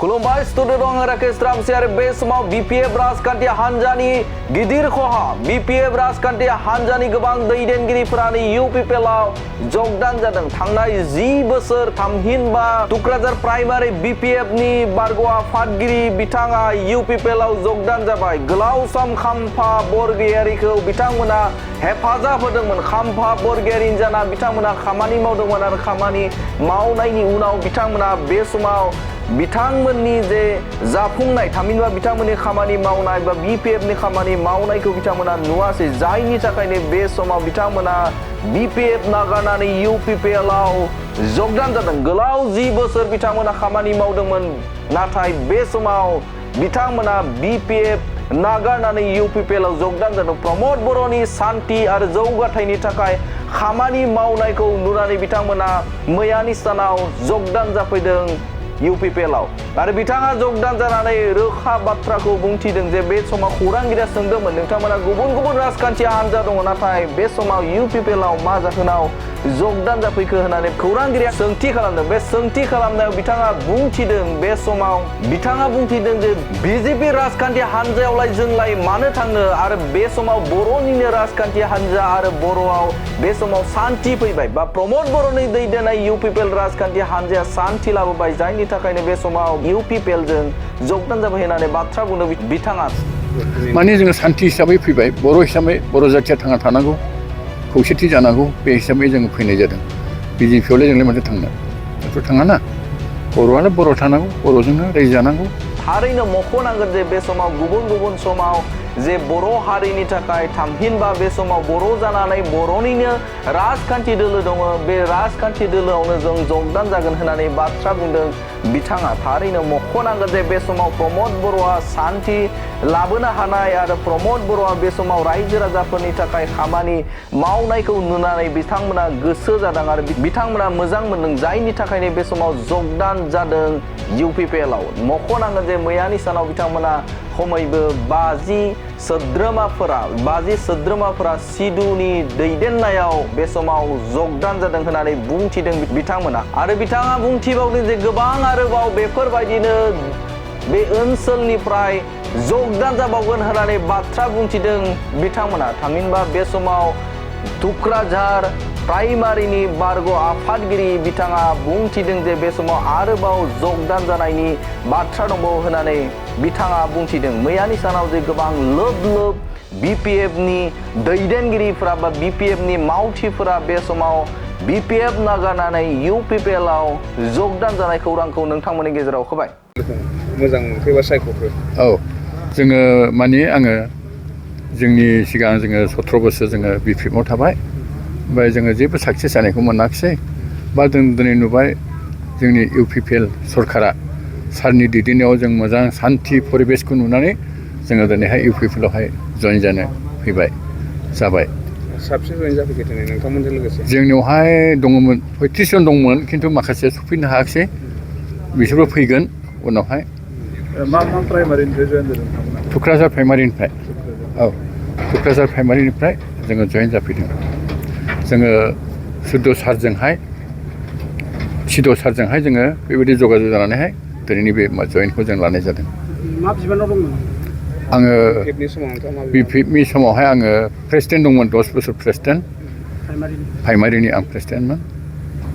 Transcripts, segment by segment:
खुलुमबाय स्टुडिअ दं राकेश रामसि आरो बे समाव बीपीएफ राजखान्थि हान्जानि गिदिर खहा बीपीएफ राजखान्थि हान्जानि गोबां दैदेनगिरिफोरानो UPPL आव जगदान जादों। थांनाय 10 बोसोर थामहिनबा टुक्राझार प्राइमारि BPF नि बरगय आफादगिरि बिथाङा UPPL आव जगदान जाबाय। गोलाव सम खाम्फा बरगयारिखौ बिथांमोना हेफाजाब होदोंमोन। खाम्फा बरगयारि जाना बिथांमोना खामानि मावदोंमोन आरो खामानि मावनायनि उनाव बिथांमोना बे समाव बिथांमोननि जे जाफुंनाय थामहिनबा बिथांमोननि खामानि मावनाय बा BPF नि खामानि मावनायखौ बिथांमोना नुवासै, जायनि थाखायनो बे समाव बिथांमोना BPF नागारनानै UPPL आव जगदान जादों। गोलाव 10 बोसोर बिथांमोना खामानि मावदोंमोन, नाथाय बे समाव बिथांमोना BPF नागारनानै UPPL आव जगदान जादों। प्रमद बर'नि सान्थि आरो जौगाथायनि थाखाय खामानि मावनायखौ नुनानै बिथांमोना मैयानि सानाव जगदान जाफैदों UPPL आव आरो बिथाङा जगदान जानानै रोखा बाथ्राखौ बुंथिदों जे बे समाव खौरांगिरिया सोंदोंमोन नोंथांमोना गुबुन गुबुन राजखान्थि हान्जा दङ, नाथाय बे समाव UPPL आव मा जाहोनाव जगदान जाफैखो होननानै खौरांगिरिया सोंथि खालामदों। बे सोंथि खालामनायाव बिथाङा बुंथिदों, बे समाव बिथाङा बुंथिदों जे BJP राजखान्थि हान्जायावलाय जोंलाय मानो थांनो आरो बे समाव बर'निनो राजखान्थि हान्जा आरो बर'आव बे समाव सान्थि फैबाय बा प्रमद बर'नि दैदेननाय UPPL राजखान्थि हान्जाया सान्थि लाबोबाय, जायनि थाखायनो बे समाव UPPL जों जगदान जाबाय होननानै बाथ्रा बुंदों बिथाङा। माने जोङो सान्थि हिसाबै फैबाय, बर' हिसाबै बर' जाथिया थांना थानांगौ, खौसेथि जानांगौ, बे हिसाबै जों फैनाय जादों। BJPआवलाय जोंलाय माथो थांनो, दाथ' थाङाना, बर'आलाय बर' थानांगौ, बर'जोंनो रायजो जानांगौ। थारैनो मख'नांगोन जे बे समाव गुबुन गुबुन समाव जे बर' हारिनि थाखाय थामहिनबा बे समाव बर' जानानै बर'निनो राजखान्थि दोलो दङ, बे राजखान्थि दोलोआवनो जों जगदान जागोन होननानै बाथ्रा बुंदों बिथाङा। थारैनो मख'नांगोन जे बे समाव प्रमद बर'आ सान्थि लाबोनो हानाय आरो प्रमद बर'आ बे समाव रायजो राजाफोरनि थाखाय खामानि मावनायखौ नुनानै बिथांमोना गोसो जादों आरो बिथांमोना मोजां मोनदों, जायनि थाखायनो बे समाव जगदान जादों UPPL आव। मख'नांगोन जे मैयानि सानाव बिथांमोना खमैबो 50 सोद्रोमाफोरा सिदुनि दैदेननायाव बे समाव जगदान जादों होननानै बुंथिदों बिथांमोना आरो बिथाङा बुंथिबावदों जे गोबां आरोबाव बेफोरबायदिनो बे ओनसोलनिफ्राय जगदान जाबावगोन होननानै बाथ्रा बुंथिदों बिथांमोना। थामहिनबा बे समाव टुक्राझार प्राइमारिनि बरगय आफादगिरि बिथाङा बुंथिदों जे बे समाव आरोबाव जगदान जानायनि बाथ्रा दंबावो होननानै बिथाङा बुंथिदों। मैयानि सानाव जे गोबां लोब BPF नि दैदेनगिरिफोरा बा BPF नि मावथिफोरा बे समाव BPF नागारनानै UPPL आव जगदान जानाय खौरांखौ नोंथांमोननि गेजेराव होबाय। मोजां मोनखोबा सायख'खो? औ, जोङो माने आङो जोंनि सिगां जोङो 17 बोसोर जोङो BPF आव थाबाय, ओमफ्राय जोङो जेबो साक्सेस जानायखौ मोनाखिसै, बा जों दिनै नुबाय जोंनि UPPL सरकारा सारनि दैदेननायाव जों मोजां सान्थि परिबेसखौ नुनानै जोङो दिनैहाय UPPL आवहाय जइन जानो फैबाय जाबाय। साबसे जइन जाफैखो दिनै नोंथांमोनजों लोगोसे? जोंनियावहाय दङमोन 35 जन दंमोन, खिन्थु माखासे सफैनो हायाखिसै, बिसोरबो फैगोन उनावहाय। मा प्राइमारिनिफ्राय जइन जादों नोंथांमोना? टुक्राझार प्राइमारिनिफ्राय। औ, टुक्राझार प्राइमारिनिफ्राय जोङो जइन जाफैदों। जोङो सिद' सारजोंहाय जोङो बेबायदि जगाजग जानानैहाय दिनैनि बे जइनखौ जों लानाय जादों। मा बिबानाव दंमोन? आङो BPFनि समावहाय आङो प्रेसिडेन्ट दंमोन, 10 बोसोर प्रेसिडेन्ट प्राइमारिनि आं प्रेसिडेन्टमोन।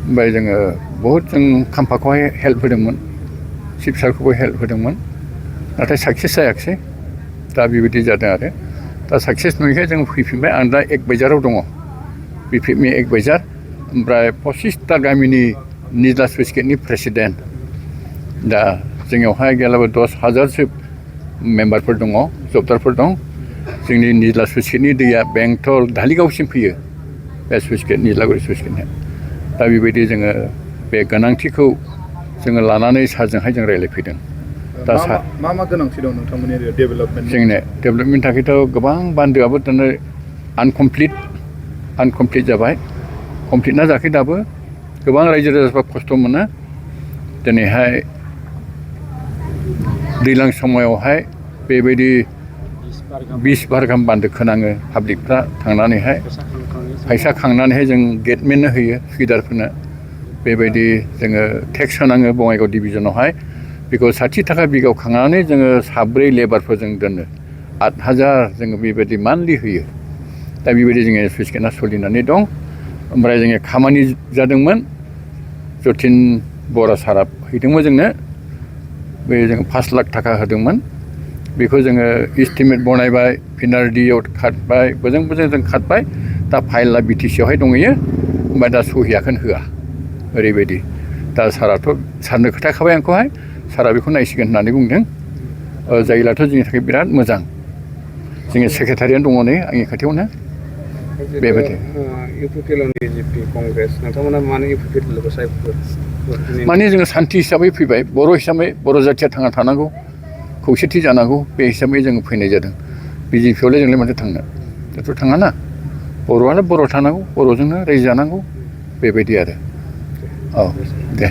ओमफ्राय जोङो बहुद जों खाम्फाखौहाय हेल्प होदोंमोन, चिफ सारखौबो हेल्प होदोंमोन, नाथाय साक्सेस जायाखिसै। दा बेबायदि जादों आरो दा साक्सेस नुयैखाय जों फैफिनबाय। आं दा 1 बाइजाराव दङ, BPFनि 1 बाइजार, ओमफ्राय 25टा गामिनि निजला स्लुइस गेटनि प्रेसिडेन्ट। दा जोंनियावहाय गैयाब्लाबो 10,000सो मेम्बारफोर दङ, जबदारफोर दं। जोंनि निजला स्लुइस गेटनि दैया बेंटल धालिगावसिम फैयो, बे स्लुइस गेट निज्लागुरि स्लुइस गेटनिया। दा बेबायदि जोङो बे गोनांथिखौ जोङो लानानै सारजोंहाय जों रायज्लायफैदों। दा मा गोनांथि दं नोंथांमोननि एरियायाव डेभेलपमेन्ट? जोंनो डेभेलपमेन्टनि थाखायथ' गोबां बान्दोआबो दानो आनकमप्लिट जाबाय, कमप्लिटना जायाखै दाबो। गोबां रायजो राजाफ्रा खस्थ' मोनो। दिनैहाय दैज्लां समायावहाय बेबायदि 20 बार गाहाम बान्दो खोनाङो, पाब्लिकफ्रा थांनानैहाय फैसा खांनानैहाय जों गेटमेननो होयो सुकिदारफोरनो। बेबायदि जोङो टेक्स होनाङो बङाइगाव डिभिजनावहाय बेखौ 60 थाखा बिगायाव खांनानै जोङो साब्रै लेबारफोरजों दोनो 8,000 जोङो बेबायदि मान्थलि होयो दा बेबायदि जोङो स्लुइस गेटआ सोलिनानै दं ओमफ्राय जोङो खामानि जादोंमोन जतिन बरा सारा हैदोंमोन जोंनो बे जों 5 लाख थाखा होदोंमोन बेखौ जोङो एस्टिमेट बनायबाय पिनारडियाव खातबाय बोजों जों खातबाय दा फाइलआ बिटिसियावहाय दंहैयो ओमफ्राय दा सहियाखौनो होआ ओरैबायदि दा साराथ' सारनो खोथाखाबाय आंखौहाय सारा बेखौ नायसिगोन होननानै बुंदों जायोब्लाथ' जोंनि थाखाय बिराद मोजां जोंनि सेक्रेटारियानो दङ नै आंनि खाथियावनो बेबायदि UPPL BJP कंग्रेस नोंथांमोना मानो UPPL सायख'खो माने जोङो सान्थि हिसाबै फैबाय बर' हिसाबै बर' जाथिया थांना थानांगौ खौसेथि जानांगौ बे हिसाबै जोङो फैनाय जादों BJPयावलाय जोंलाय माथो थांनो दाथ' थाङाना बर'आलाय बर' थानांगौ बर'जोंनो रायजो जानांगौ बेबायदि आरो औ दे